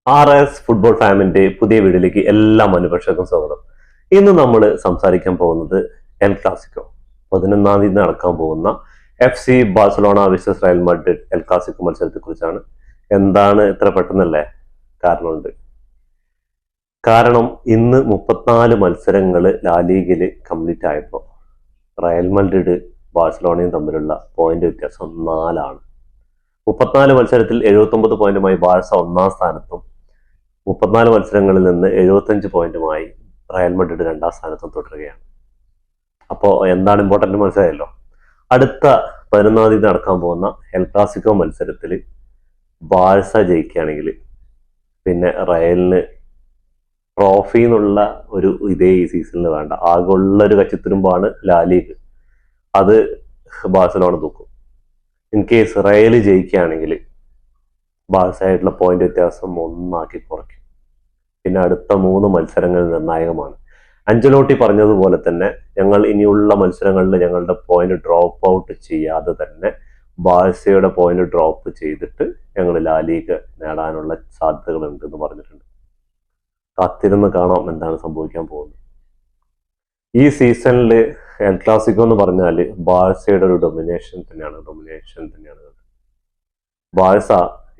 RS football ഫാമിന്റെ പുതിയ വീഡിയോയിലേക്ക് എല്ലാ മനുഷ്യർക്കും സ്വാഗതം. ഇന്ന് നമ്മൾ സംസാരിക്കാൻ പോകുന്നത് എൽ ക്ലാസിക്കോ 11-ാം തീയതി നടക്കാൻ പോകുന്ന FC Barcelona visas Real Madrid El Clasico മത്സരത്തെ കുറിച്ചാണ്. എന്താണ് ഇത്ര പെട്ടെന്നല്ലേ? കാരണമുണ്ട്. കാരണം ഇന്ന് 34 മത്സരങ്ങൾ ലാലീഗിൽ കംപ്ലീറ്റ് ആയപ്പോൾ റയൽ മാഡ്രിഡ് ബാഴ്സലോണയും തമ്മിലുള്ള പോയിന്റ് വ്യത്യാസം 4 34 മത്സരത്തിൽ 79 പോയിന്റുമായി ബാഴ്സ 1-ാം സ്ഥാനത്തും 34 മത്സരങ്ങളിൽ നിന്ന് 75 പോയിന്റുമായി റയൽ മാഡ്രിഡ് 2-ാം സ്ഥാനത്തും തുടരുകയാണ്. അപ്പോൾ എന്താണ് ഇമ്പോർട്ടന്റ് മനസ്സിലായല്ലോ. അടുത്ത 11-ാം തീയതി നടക്കാൻ പോകുന്ന എൽ ക്ലാസിക്കോ മത്സരത്തിൽ ബാഴ്സ ജയിക്കുകയാണെങ്കിൽ പിന്നെ റയലിന് ട്രോഫി എന്നുള്ള ഒരു ഇതേ ഈ സീസണിൽ വേണ്ട. ആകെയുള്ളൊരു കച്ചിത്തുരുമ്പാണ് ലാലീഗ്. അത് ബാഴ്സലോണ തൂക്കും. ഇൻ കേസ് റയൽ ജയിക്കുകയാണെങ്കിൽ ബാഴ്സയായിട്ടുള്ള പോയിന്റ് വ്യത്യാസം 1 കുറയ്ക്കും. പിന്നെ അടുത്ത 3 മത്സരങ്ങൾ നിർണായകമാണ്. അഞ്ചലോട്ടി പറഞ്ഞതുപോലെ തന്നെ ഞങ്ങൾ ഇനിയുള്ള മത്സരങ്ങളിൽ ഞങ്ങളുടെ പോയിന്റ് ഡ്രോപ്പ് ഔട്ട് ചെയ്യാതെ തന്നെ ബാഴ്സയുടെ പോയിന്റ് ഡ്രോപ്പ് ചെയ്തിട്ട് ഞങ്ങൾ ലാലീഗ് നേടാനുള്ള സാധ്യതകളുണ്ട് എന്ന് പറഞ്ഞിട്ടുണ്ട്. കാത്തിരുന്ന് കാണാം എന്താണ് സംഭവിക്കാൻ പോകുന്നത്. ഈ സീസണിൽ എൽ ക്ലാസിക്കോ എന്ന് പറഞ്ഞാൽ ബാഴ്സയുടെ ഒരു ഡൊമിനേഷൻ തന്നെയാണ്. ബാഴ്സ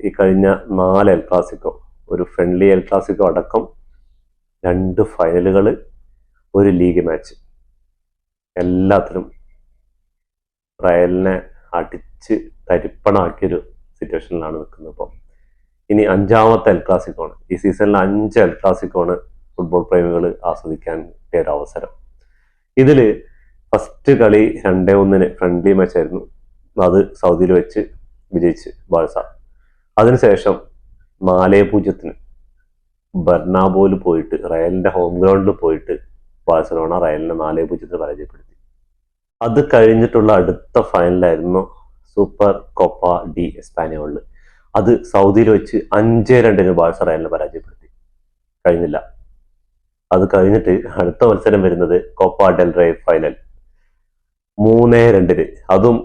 ഈ കഴിഞ്ഞ 4 എൽ ക്ലാസിക്കോ, ഒരു ഫ്രണ്ട്ലി എൽ ക്ലാസിക്കോ അടക്കം 2 ഫൈനലുകൾ, ഒരു ലീഗ് മാച്ച്, എല്ലാത്തിലും റയലിനെ അടിച്ച് തരിപ്പണാക്കിയൊരു സിറ്റുവേഷനിലാണ് നിൽക്കുന്നത്. ഇപ്പോൾ ഇനി 5-ാമത്തെ എൽ ക്ലാസിക്കോ ആണ്. ഈ സീസണിൽ 5 എൽ ക്ലാസിക്കോ ആണ് ഫുട്ബോൾ പ്രേമികൾ ആസ്വദിക്കാൻ കിട്ടിയ ഒരു അവസരം. ഇതിൽ ഫസ്റ്റ് കളി 2-1 ഫ്രണ്ട്ലി മാച്ച് ആയിരുന്നു. അത് സൗദിയിൽ വെച്ച് വിജയിച്ച് ബാഴ്സ. അതിനുശേഷം 4-0 ബെർണാബോയിൽ പോയിട്ട്, റയലിന്റെ ഹോം ഗ്രൗണ്ടിൽ പോയിട്ട് ബാഴ്സലോണ റയലിനെ 4-0 പരാജയപ്പെടുത്തി. അത് കഴിഞ്ഞിട്ടുള്ള അടുത്ത ഫൈനലായിരുന്നു സൂപ്പർ കോപ്പ ഡി എസ്പാനിയോളിൽ. അത് സൗദിയിൽ വെച്ച് 5-2 ബാഴ്സ റയലിനെ പരാജയപ്പെടുത്തി. കഴിഞ്ഞില്ല. അത് കഴിഞ്ഞിട്ട് അടുത്ത മത്സരം വരുന്നത് കോപ്പ ഡെൽ റേ ഫൈനൽ 3-2, അതും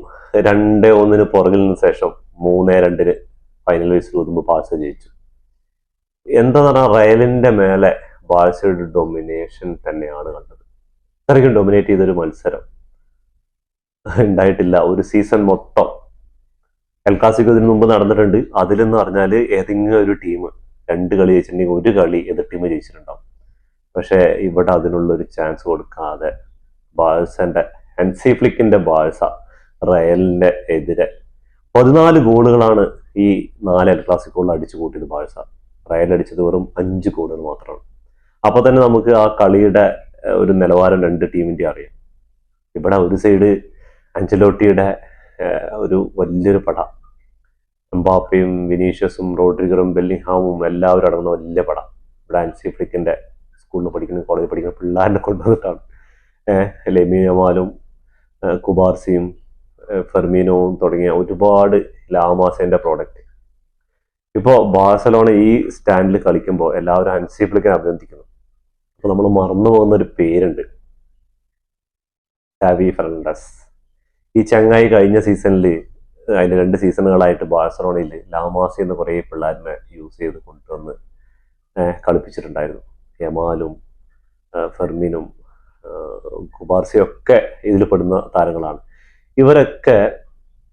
2-1 പുറകിൽ നിന്ന് ശേഷം 3-2 ഫൈനൽ വയസ്സിൽ ഊതുമ്പോൾ ബാഴ്സ ജയിച്ചു. എന്താ പറഞ്ഞാൽ റയലിന്റെ മേലെ ബാഴ്സയുടെ ഡൊമിനേഷൻ തന്നെയാണ് കണ്ടത്. അത്രയ്ക്കും ഡൊമിനേറ്റ് ചെയ്തൊരു മത്സരം ഉണ്ടായിട്ടില്ല ഒരു സീസൺ മൊത്തം. എൽ ക്ലാസിക്കോ ഇതിനു മുമ്പ് നടന്നിട്ടുണ്ട്. അതിലെന്ന് പറഞ്ഞാൽ ഏതെങ്കിലും ഒരു ടീം 2 കളി ജയിച്ചിട്ടുണ്ടെങ്കിൽ 1 കളി എതിർ ടീം ജയിച്ചിട്ടുണ്ടാവും. പക്ഷെ ഇവിടെ അതിനുള്ളൊരു ചാൻസ് കൊടുക്കാതെ ബാഴ്സന്റെ ഹൻസി ഫ്ലിക്കിന്റെ ബാഴ്സ റയലിന്റെ എതിരെ 14 ഗോളുകളാണ് ഈ 4 എൽ ക്ലാസിക്കോളിൽ അടിച്ചു കൂട്ടിയത് ബാഴ്സ. റയൽ അടിച്ചത് വെറും 5 ഗോളുകൾ മാത്രമാണ്. അപ്പൊ തന്നെ നമുക്ക് ആ കളിയുടെ ഒരു നിലവാരം 2 ടീമിന്റെ അറിയാം. ഇവിടെ ഒരു സൈഡ് അഞ്ചലോട്ടിയുടെ ഒരു വലിയൊരു പട, എംബാപ്പയും വിനീഷ്യസും റോഡ്രിഗറും ബെല്ലിംഗ്ഹാമും എല്ലാവരും അടങ്ങുന്ന വലിയ പട. ഇവിടെ ഹൻസി ഫ്ലിക്കിന്റെ സ്കൂളിൽ പഠിക്കുന്ന, കോളേജിൽ പഠിക്കുന്ന പിള്ളേരെ കൊണ്ടുവന്നിട്ടാണ്. ലെമിൻ യമാലും കുബാർസിയും ഫെർമീനോവും തുടങ്ങിയ ഒരുപാട് ലാമാസേന്റെ പ്രോഡക്റ്റ്. ഇപ്പോൾ ബാഴ്സലോണ ഈ സ്റ്റാൻഡിൽ കളിക്കുമ്പോൾ എല്ലാവരും ഹൻസി ഫ്ലിക്കിനെ അഭിനന്ദിക്കുന്നു. അപ്പോൾ നമ്മൾ മറന്നു പോകുന്ന ഒരു പേരുണ്ട്, ഷാവി ഫെർണാണ്ടസ്. ഈ ചങ്ങായി കഴിഞ്ഞ സീസണിൽ, അതിന്റെ 2 സീസണുകളായിട്ട് ബാഴ്സലോണയിൽ ലാമാസി എന്ന കുറേ പിള്ളേരിനെ യൂസ് ചെയ്ത് കൊണ്ടുവന്ന് കളിപ്പിച്ചിട്ടുണ്ടായിരുന്നു. യമാലും ഫെർമിനും കുബാർസിയും ഒക്കെ ഇതിൽ പെടുന്ന താരങ്ങളാണ്. ഇവരൊക്കെ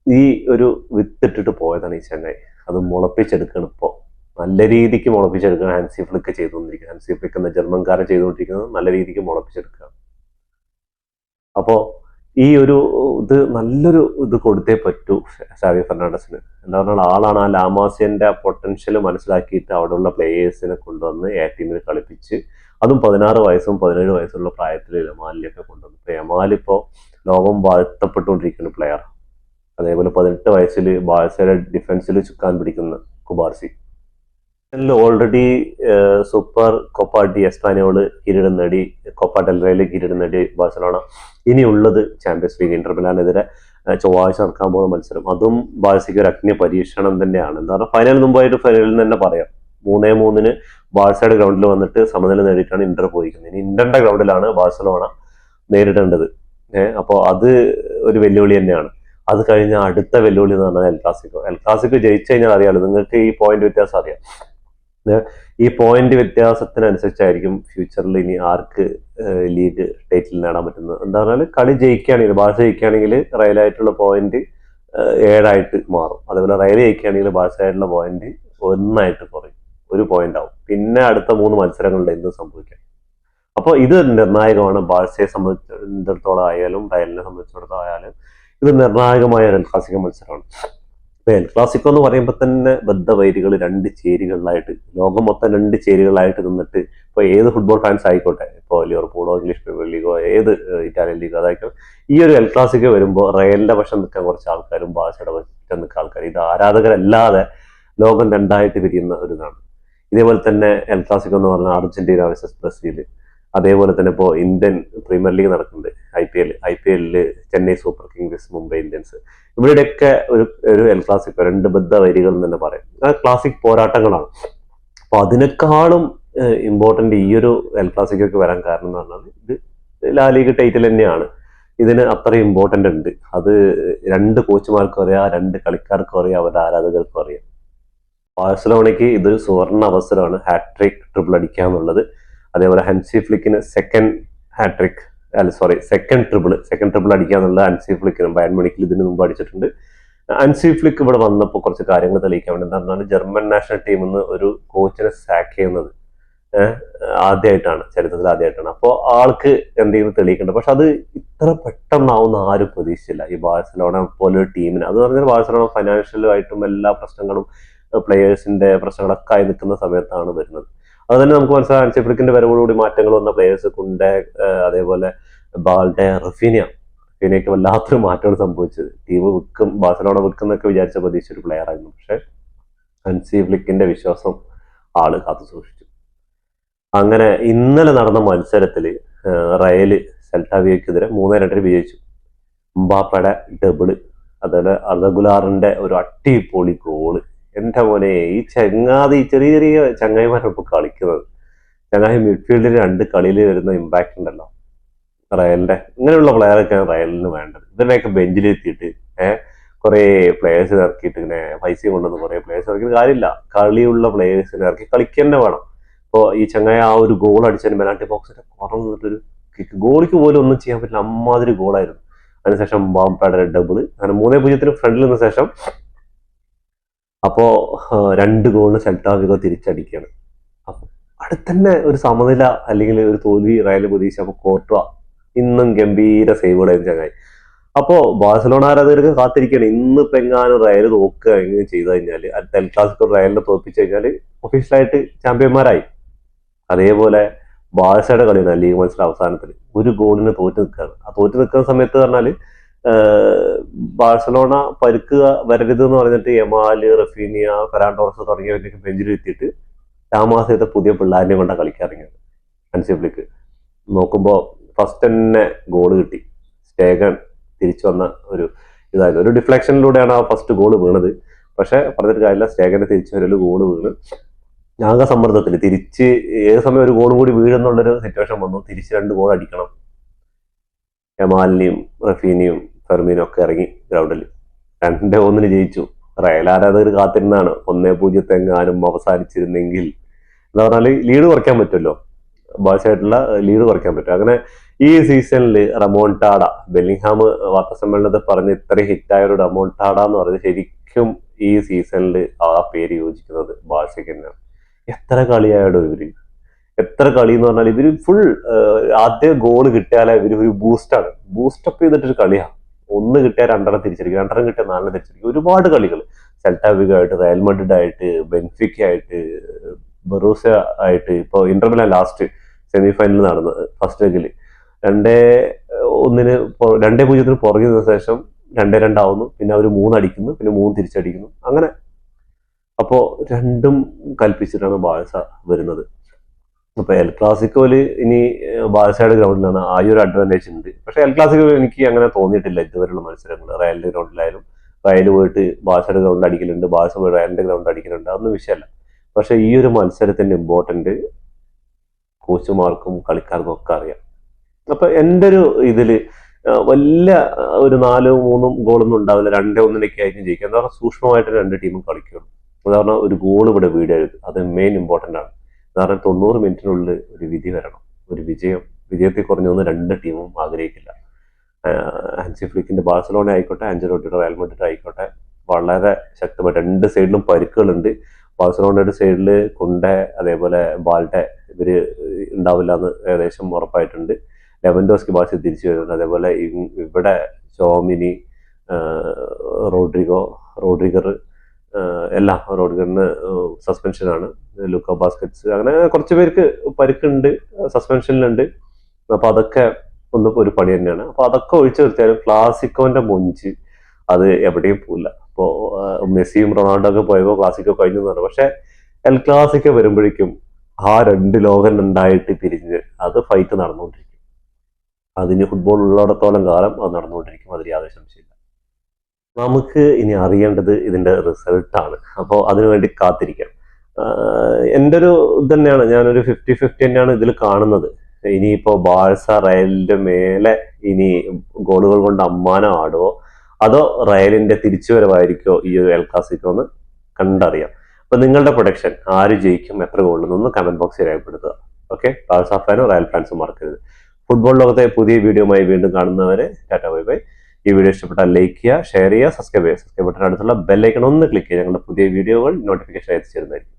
ഈ ഒരു വിത്തിട്ടിട്ട് പോയതാണ് ഈ ചങ്ങായി. അത് മുളപ്പിച്ചെടുക്കണം. ഇപ്പോൾ നല്ല രീതിക്ക് മുളപ്പിച്ചെടുക്കണം ഹൻസി ഫ്ലിക്ക് ചെയ്തുകൊണ്ടിരിക്കുന്നത്. ഹൻസി ഫ്ലിക്ക് എന്ന ജർമ്മൻകാരൻ ചെയ്തുകൊണ്ടിരിക്കുന്നത് നല്ല രീതിക്ക് മുളപ്പിച്ചെടുക്കുകയാണ്. അപ്പോൾ ഈ ഒരു നല്ലൊരു കൊടുത്തേ പറ്റൂ ഷാവി ഫെർണാണ്ടസിന്. എന്താ പറഞ്ഞാൽ ആളാണ് ആ ലാമാസിന്റെ പൊട്ടൻഷ്യൽ മനസ്സിലാക്കിയിട്ട് അവിടെയുള്ള പ്ലേയേഴ്സിനെ കൊണ്ടുവന്ന് എ ടീമിൽ കളിപ്പിച്ച്, അതും 16 വയസ്സും 17 വയസ്സുള്ള പ്രായത്തിൽ യമാലിനെയൊക്കെ കൊണ്ടുവന്നു. ഇപ്പൊ യമാലിപ്പോ ലോകം വാഴ്ത്തപ്പെട്ടുകൊണ്ടിരിക്കുന്ന പ്ലെയർ. അതേപോലെ 18 വയസ്സിൽ ബാഴ്സയുടെ ഡിഫൻസിൽ ചുക്കാൻ പിടിക്കുന്ന Cubarsi. Already super Copa de Espanyol കിരീടം നേടി, കോപ്പ ഡെൽ റേയിൽ കിരീടം നേടി ബാഴ്സലോണ. ഇനിയുള്ളത് ചാമ്പ്യൻസ് ലീഗ് ഇന്റർ മിലാനെതിരെ ചൊവ്വാഴ്ച നടക്കാൻ പോകുന്ന മത്സരം. അതും ബാഴ്സയ്ക്ക് ഒരു അഗ്നി പരീക്ഷണം തന്നെയാണ്. എന്താ പറയുക, ഫൈനലിന് മുമ്പായിട്ട് ഫൈനലിൽ തന്നെ പറയാം. 3-3 ബാഴ്സയുടെ ഗ്രൗണ്ടിൽ വന്നിട്ട് സമനില നേടിയിട്ടാണ് ഇന്റർ പോയിരിക്കുന്നത്. ഇനി ഇന്ററിന്റെ ഗ്രൗണ്ടിലാണ് ബാഴ്സലോണ നേരിടേണ്ടത്. അപ്പോൾ അത് ഒരു വെല്ലുവിളി തന്നെയാണ്. അത് കഴിഞ്ഞ അടുത്ത വെല്ലുവിളി എന്ന് പറഞ്ഞാൽ എൽ ക്ലാസിക്കോ ജയിച്ചു കഴിഞ്ഞാൽ അറിയാലോ, നിങ്ങൾക്ക് ഈ പോയിന്റ് വ്യത്യാസം അറിയാം. ഈ പോയിന്റ് വ്യത്യാസത്തിനനുസരിച്ചായിരിക്കും ഫ്യൂച്ചറിൽ ഇനി ആർക്ക് ലീഗ് ടൈറ്റിൽ നേടാൻ പറ്റുന്നത്. എന്താ പറഞ്ഞാൽ കളി ജയിക്കുകയാണെങ്കിൽ, ബാഴ്സ ജയിക്കുകയാണെങ്കിൽ റയലായിട്ടുള്ള പോയിന്റ് 7 മാറും. അതേപോലെ റയൽ ജയിക്കുകയാണെങ്കിൽ ബാഴ്സയായിട്ടുള്ള പോയിന്റ് 1 കുറയും, 1 പോയിന്റ് ആവും. പിന്നെ അടുത്ത 3 മത്സരങ്ങളിൽ എന്ത് സംഭവിക്കാം. അപ്പോൾ ഇത് നിർണായകമാണ്. ബാഴ്സയെ സംബന്ധിച്ചിടത്തോളം ആയാലും റയലിനെ സംബന്ധിച്ചിടത്തോളം ആയാലും ഇത് നിർണായകമായ ഒരു ക്ലാസിക്കൽ മത്സരമാണ്. എൽ ക്ലാസിക്കോ എന്ന് പറയുമ്പോൾ തന്നെ ബദ്ധവൈരികൾ 2 ചേരികളിലായിട്ട്, ലോകം മൊത്തം 2 ചേരികളിലായിട്ട് നിന്നിട്ട്, ഇപ്പോൾ ഏത് ഫുട്ബോൾ ഫാൻസ് ആയിക്കോട്ടെ, ഇപ്പോൾ ലിവർപൂളോ ഇംഗ്ലീഷ് പ്രീമിയർ ലീഗോ ഏത് ഇറ്റാലിയൻ ലീഗോ അതായിരിക്കും, ഈ ഒരു എൽ ക്ലാസിക്കോ വരുമ്പോൾ റയലിന്റെ പക്ഷം നിൽക്കാൻ കുറച്ച് ആൾക്കാരും ബാഴ്സയുടെ പക്ഷം നിൽക്കാൻ ആൾക്കാരും, ഇത് ആരാധകരല്ലാതെ ലോകം 2 പിരിയുന്ന ഒരു ഇതാണ്. ഇതേപോലെ തന്നെ എൽ ക്ലാസിക്കോ എന്ന് പറഞ്ഞാൽ അർജന്റീന വേഴ്സസ് ബ്രസീൽ, അതേപോലെ തന്നെ ഇപ്പോൾ ഇന്ത്യൻ പ്രീമിയർ ലീഗ് നടക്കുന്നുണ്ട്, ഐ പി എല്ലില് Chennai super kings, Mumbai Indians, ഇവരുടെയൊക്കെ ഒരു എൽ ക്ലാസിക്കോ 2 ബദ്ധ വരികൾ എന്ന് തന്നെ പറയാം. ആ ക്ലാസിക് പോരാട്ടങ്ങളാണ്. അപ്പൊ അതിനേക്കാളും ഇമ്പോർട്ടന്റ് ഈ ഒരു എൽ ക്ലാസിക്കോക്ക് വരാൻ കാരണം എന്ന് പറഞ്ഞാൽ ഇത് ലാ ലീഗ് ടൈറ്റിൽ തന്നെയാണ്. ഇതിന് അത്രയും ഇമ്പോർട്ടന്റ് ഉണ്ട്. അത് 2 കോച്ചുമാർക്കും അറിയാം, 2 കളിക്കാർക്കും അറിയാം, അവരുടെ ആരാധകർക്കും അറിയാം. ബാഴ്സലോണയ്ക്ക് ഇതൊരു സുവർണ അവസരമാണ് ഹാട്രിക് ട്രിപ്പിൾ അടിക്കുക എന്നുള്ളത്. അതേപോലെ ഹൻസി ഫ്ലിക്കിന് സെക്കൻഡ് ട്രിപ്പിൾ അടിക്കുക എന്നുള്ളത് ഹൻസി ഫ്ലിക്കിനും ബയൺ മ്യൂണിക്കിൽ ഇതിന് മുമ്പ് അടിച്ചിട്ടുണ്ട്. ഹൻസി ഫ്ലിക്ക് ഇവിടെ വന്നപ്പോൾ കുറച്ച് കാര്യങ്ങൾ തെളിയിക്കാൻ വേണ്ടി, എന്താ പറഞ്ഞാൽ ജർമ്മൻ നാഷണൽ ടീമിൽ നിന്ന് ഒരു കോച്ചിനെ സാക്ക് ചെയ്യുന്നത് ചരിത്രത്തിൽ ആദ്യമായിട്ടാണ്. അപ്പോൾ ആൾക്ക് എന്തെങ്കിലും തെളിയിക്കേണ്ടത്. പക്ഷെ അത് ഇത്ര പെട്ടെന്നാവുന്ന ആരും പ്രതീക്ഷിച്ചില്ല ഈ ബാഴ്സലോണ പോലൊരു ടീമിന്. അത് പറഞ്ഞാൽ ബാഴ്സലോണ ഫൈനാൻഷ്യലുമായിട്ടും എല്ലാ പ്രശ്നങ്ങളും പ്ലേയേഴ്സിന്റെ പ്രശ്നങ്ങളൊക്കെ ആയി നിൽക്കുന്ന സമയത്താണ് വരുന്നത്. അത് തന്നെ നമുക്ക് മനസ്സിലാക്കാൻ ഹൻസി ഫ്ലിക്കിന്റെ വരവോടുകൂടി മാറ്റങ്ങൾ വന്ന പ്ലേയേഴ്സ് കുണ്ടെ, അതേപോലെ ബാൾഡെ, റഫീനയ്ക്ക് വല്ലാത്തൊരു മാറ്റമാണ് സംഭവിച്ചത്. ടീം ബാഴ്സലോണ വിൽക്കുന്നൊക്കെ വിചാരിച്ച പ്രതീക്ഷ ഒരു പ്ലെയർ ആയിരുന്നു. പക്ഷെ ഹൻസി ഫ്ലിക്കിന്റെ വിശ്വാസം ആള് കാത്തു സൂക്ഷിച്ചു. അങ്ങനെ ഇന്നലെ നടന്ന മത്സരത്തിൽ റയല് സെൽട്ടാവിയോക്കെതിരെ 3-2 വിജയിച്ചു. എംബാപ്പയുടെ ഡബിള്, അതുപോലെ അർദഗുലാറിന്റെ ഒരു അടിപൊളി ഗോള്. എന്റെ മോനെ, ഈ ചെറിയ ചെറിയ ചങ്ങായിമാരൊപ്പം കളിക്കുന്നത്, ചങ്ങായി മിഡ്ഫീൽഡിൽ 2 കളിയിൽ വരുന്ന ഇമ്പാക്ട് ഉണ്ടല്ലോ റയലിന്റെ. ഇങ്ങനെയുള്ള പ്ലെയറൊക്കെയാണ് റയലിന് വേണ്ടത്. ഇതിനെയൊക്കെ ബെഞ്ചിലെത്തിയിട്ട് കുറെ പ്ലേയേഴ്സിനെ ഇറക്കിയിട്ട് ഇങ്ങനെ പൈസ കൊണ്ടുവന്ന് കുറെ പ്ലേയേഴ്സ് ഇറക്കിയിട്ട് കാര്യമില്ല. കളിയുള്ള പ്ലേയേഴ്സിനെ ഇറക്കി കളിക്കുക തന്നെ വേണം. ഇപ്പോൾ ഈ ചങ്ങായി ആ ഒരു ഗോൾ അടിച്ചതിന് പെനാൾട്ടി ബോക്സിന്റെ പുറം നിന്നിട്ടൊരു കിക്ക്, ഗോളിക്ക് പോലും ഒന്നും ചെയ്യാൻ പറ്റില്ല, അമ്മാതിരി ഗോളായിരുന്നു. അതിനുശേഷം ബാംപയുടെ ഡബിള്, അങ്ങനെ 3-0 ഫ്രണ്ടിൽ നിന്ന ശേഷം അപ്പോ 2 ഗോളിന് സെൽട്ടാവിഗോ തിരിച്ചടിക്കുകയാണ്. അപ്പൊ അടുത്തന്നെ ഒരു സമനില അല്ലെങ്കിൽ ഒരു തോൽവി റയൽ പ്രതീക്ഷ. അപ്പൊ കോർട്ടുവ ഇന്നും ഗംഭീര സേവുകളായിരുന്നു ചങ്ങായി. അപ്പോ ബാഴ്സലോണ ആരാധകർക്ക് കാത്തിരിക്കുകയാണ്. ഇന്നിപ്പോ എങ്ങാനും റയൽ നോക്കുക എങ്ങനെ ചെയ്തു കഴിഞ്ഞാൽ അടുത്ത എൽ ക്ലാസിക്കോ റയലിനെ തോൽപ്പിച്ചു കഴിഞ്ഞാൽ ഒഫീഷ്യലായിട്ട് ചാമ്പ്യന്മാരായി. അതേപോലെ ബാഴ്സയുടെ കളിയാണ് ലീഗ് മത്സരം അവസാനത്തിൽ 1 ഗോളിന് തോറ്റു നിൽക്കുകയാണ്. ആ തോറ്റു നിൽക്കുന്ന സമയത്ത് പറഞ്ഞാല് ബാഴ്സലോണ പരുക്കുക വരരുത് എന്ന് പറഞ്ഞിട്ട് യമാല്, റഫീനിയ, ഫെറാൻ ടോറസ് തുടങ്ങിയവരൊക്കെ ബെഞ്ചിൽ എത്തിയിട്ട് ലാമാസത്തെ പുതിയ പിള്ളേരിനെ കൊണ്ടാണ് കളിക്കാറിങ്ങിയത് ഹൻസി ഫ്ലിക്ക്. നോക്കുമ്പോൾ ഫസ്റ്റ് തന്നെ ഗോള് കിട്ടി. സ്റ്റേഗൻ തിരിച്ചു വന്ന ഒരു ഇതായിരുന്നു. ഒരു ഡിഫ്ലക്ഷനിലൂടെയാണ് ആ ഫസ്റ്റ് ഗോള് വീണത്. പക്ഷെ പറഞ്ഞിട്ട് കാര്യമില്ല, സ്റ്റേഗന്റെ തിരിച്ചു വരല് ഗോള് വീണ് ഞാക സമ്മർദ്ദത്തിൽ തിരിച്ച് ഏത് സമയം ഒരു ഗോളും കൂടി വീഴുന്നുള്ളൊരു സിറ്റുവേഷൻ വന്നു. തിരിച്ച് 2 ഗോൾ അടിക്കണം. യമാലിനെയും റഫീനിയും ഫെർമീനും ഒക്കെ ഇറങ്ങി ഗ്രൗണ്ടിൽ 2-1 ജയിച്ചു. റയൽ ആരാധകർ കാത്തിരുന്നാണ് 1-0 എങ്ങാനും അവസാനിച്ചിരുന്നെങ്കിൽ എന്താ പറഞ്ഞാല് ലീഡ് കുറയ്ക്കാൻ പറ്റുമല്ലോ, ബാഴ്സയായിട്ടുള്ള ലീഡ് കുറയ്ക്കാൻ പറ്റും. അങ്ങനെ ഈ സീസണിൽ റമോൺടാഡ, ബെല്ലിംഗ്ഹാം വാർത്താ സമ്മേളനത്തിൽ പറഞ്ഞ് ഇത്രയും ഹിറ്റായ ഒരു റമോൺടാഡ എന്ന് പറഞ്ഞത് ശരിക്കും ഈ സീസണിൽ ആ പേര് യോജിക്കുന്നത് ബാഴ്സയ്ക്ക് തന്നെയാണ്. എത്ര കളിയായിടോ ഇവര്, എത്ര കളി എന്ന് പറഞ്ഞാൽ ഇവര് ഫുൾ ആദ്യം ഗോള് കിട്ടിയാലേ ഇവര് ഒരു ബൂസ്റ്റപ്പ് ചെയ്തിട്ടൊരു കളിയാണ്. 1 കിട്ടിയാൽ 2 തിരിച്ചടിക്കും, 2 കിട്ടിയാൽ 4 തിരിച്ചടിക്കും. ഒരുപാട് കളികൾ സെൽട്ടാവിഗോ ആയിട്ട്, റയൽ മഡ്രിഡ് ആയിട്ട്, ബെൻഫിക്ക ആയിട്ട്, ബറൂസ ആയിട്ട്, ഇപ്പോൾ ഇന്റർ മിലാൻ ലാസ്റ്റ് സെമി ഫൈനലിൽ നടന്നത് ഫസ്റ്റ് ലെഗിൽ 2-0 പുറകിൽ നിന്ന ശേഷം 2-2 ആവുന്നു. പിന്നെ അവർ 3 അടിക്കുന്നു, പിന്നെ 3 തിരിച്ചടിക്കുന്നു. അങ്ങനെ അപ്പോ 2ഉം കൽപ്പിച്ചിട്ടാണ് ബാഴ്സ വരുന്നത്. അപ്പൊ എൽ ക്ലാസിക്കോയില് ഇനി ബാഴ്സയുടെ ഗ്രൗണ്ടിലാണ്, ആ ഒരു അഡ്വാൻറ്റേജ് ഉണ്ട്. പക്ഷെ എൽ ക്ലാസിക്കോയിൽ എനിക്ക് അങ്ങനെ തോന്നിയിട്ടില്ല ഇതുവരെയുള്ള മത്സരങ്ങൾ. റയലിന്റെ ഗ്രൗണ്ടിലായാലും റയൽ പോയിട്ട് ബാഴ്സയുടെ ഗ്രൗണ്ടിൽ അടിക്കലുണ്ട്, ബാഴ്സ പോയി റയലിന്റെ ഗ്രൗണ്ടിൽ അടിക്കലുണ്ട്, അതൊന്നും വിഷയമല്ല. പക്ഷെ ഈ ഒരു മത്സരത്തിന്റെ ഇമ്പോർട്ടന്റ് കോച്ചുമാർക്കും കളിക്കാർക്കും ഒക്കെ അറിയാം. അപ്പൊ എൻ്റെ ഒരു ഇതില് വലിയ ഒരു 4-3 ഗോളൊന്നും ഉണ്ടാവില്ല, 2-1 ആയിരിക്കും ജയിക്കുക. എന്താ പറയുക, സൂക്ഷ്മമായിട്ട് 2 ടീമും കളിക്കുകയുള്ളൂ. ഉദാഹരണം ഒരു ഗോൾ ഇവിടെ വീഴരുത്, അത് മെയിൻ ഇമ്പോർട്ടൻ്റ് ആണ്. കാരണം 90 മിനിറ്റിനുള്ളിൽ ഒരു വിധി വരണം, ഒരു വിജയത്തെ കുറഞ്ഞൊന്നും രണ്ട് ടീമും ആഗ്രഹിക്കില്ല. ഹാൻസി ഫ്ലിക്കിന്റെ ബാഴ്സലോണ ആയിക്കോട്ടെ, ആഞ്ചലോട്ടിയുടെ റയൽ മാഡ്രിഡ് ആയിക്കോട്ടെ, വളരെ ശക്തമായിട്ട് രണ്ട് സൈഡിലും പരിക്കുകളുണ്ട്. ബാഴ്സലോണയുടെ സൈഡിൽ കുണ്ടെ, അതേപോലെ ബാൾട്ടെ, ഇവര് ഉണ്ടാവില്ല എന്ന് ഏകദേശം ഉറപ്പായിട്ടുണ്ട്. ലെവൻഡോസ്കി ബാഴ്സ തിരിച്ചു വരുന്നുണ്ട്. അതേപോലെ ഇവിടെ ചോമിനി, റോഡ്രിഗർ എല്ലാം, റോഡ്രിഗറിന് സസ്പെൻഷനാണ്. ലുക്ക ബാസ്കറ്റ്സ്, അങ്ങനെ കുറച്ച് പേർക്ക് പരിക്കുണ്ട്, സസ്പെൻഷനിലുണ്ട്. അപ്പൊ അതൊക്കെ ഒരു പണി തന്നെയാണ്. അപ്പൊ അതൊക്കെ ഒഴിച്ചു നിർത്തിയാലും ക്ലാസിക്കോന്റെ മൊഞ്ച് അത് എവിടെയും പോവില്ല. ഇപ്പോ മെസ്സിയും റൊണാൾഡോ ഒക്കെ പോയപ്പോ ക്ലാസിക്കോ കഴിഞ്ഞു എന്ന് പറഞ്ഞു. പക്ഷെ എൽ ക്ലാസിക്കോ വരുമ്പോഴേക്കും ആ രണ്ട് ലോകം ഉണ്ടായിട്ട് പിരിഞ്ഞ് അത് ഫൈറ്റ് നടന്നുകൊണ്ടിരിക്കും. അതിന് ഫുട്ബോൾ ഉള്ളിടത്തോളം കാലം അത് നടന്നുകൊണ്ടിരിക്കും, അതിൽ യാതൊരു സംശയമില്ല. നമുക്ക് ഇനി അറിയേണ്ടത് ഇതിന്റെ റിസൾട്ടാണ്. അപ്പോൾ അതിനുവേണ്ടി കാത്തിരിക്കാം. എൻ്റെ ഒരു ഇത് തന്നെയാണ്, ഞാനൊരു 50-50 തന്നെയാണ് ഇതിൽ കാണുന്നത്. ഇനിയിപ്പോ ബാഴ്സ റയലിന്റെ മേലെ ഇനി ഗോളുകൾ കൊണ്ട് അമ്മാനം ആടുവോ, അതോ റയലിന്റെ തിരിച്ചുവരവായിരിക്കോ ഈ ഒരു എൽ ക്ലാസിക്കോ എന്ന് കണ്ടറിയാം. അപ്പൊ നിങ്ങളുടെ പ്രൊഡക്ഷൻ, ആര് ജയിക്കും, എത്ര ഗോളെന്നൊന്ന് കമന്റ് ബോക്സിൽ രേഖപ്പെടുത്തുക. ഓക്കെ, ബാഴ്സ ഫാനോ റയൽ ഫാൻസും മറക്കരുത്. ഫുട്ബോൾ ലോകത്തെ പുതിയ വീഡിയോയുമായി വീണ്ടും കാണുന്നവരെ ടാറ്റ ബൈ ബൈ. ഈ വീഡിയോ ഇഷ്ടപ്പെട്ടാൽ ലൈക്ക് ചെയ്യുക, ഷെയർ ചെയ്യുക, സബ്സ്ക്രൈബ് ചെയ്യുക. സബ്സ്ക്രൈബ് ബട്ടൺ അടുത്തുള്ള ബെല്ലൈക്കൺ ഒന്ന് ക്ലിക്ക് ചെയ്യുക. ഞങ്ങളുടെ പുതിയ വീഡിയോകൾ നോട്ടിഫിക്കേഷൻ എത്തിച്ചേരുന്നതായിരിക്കും.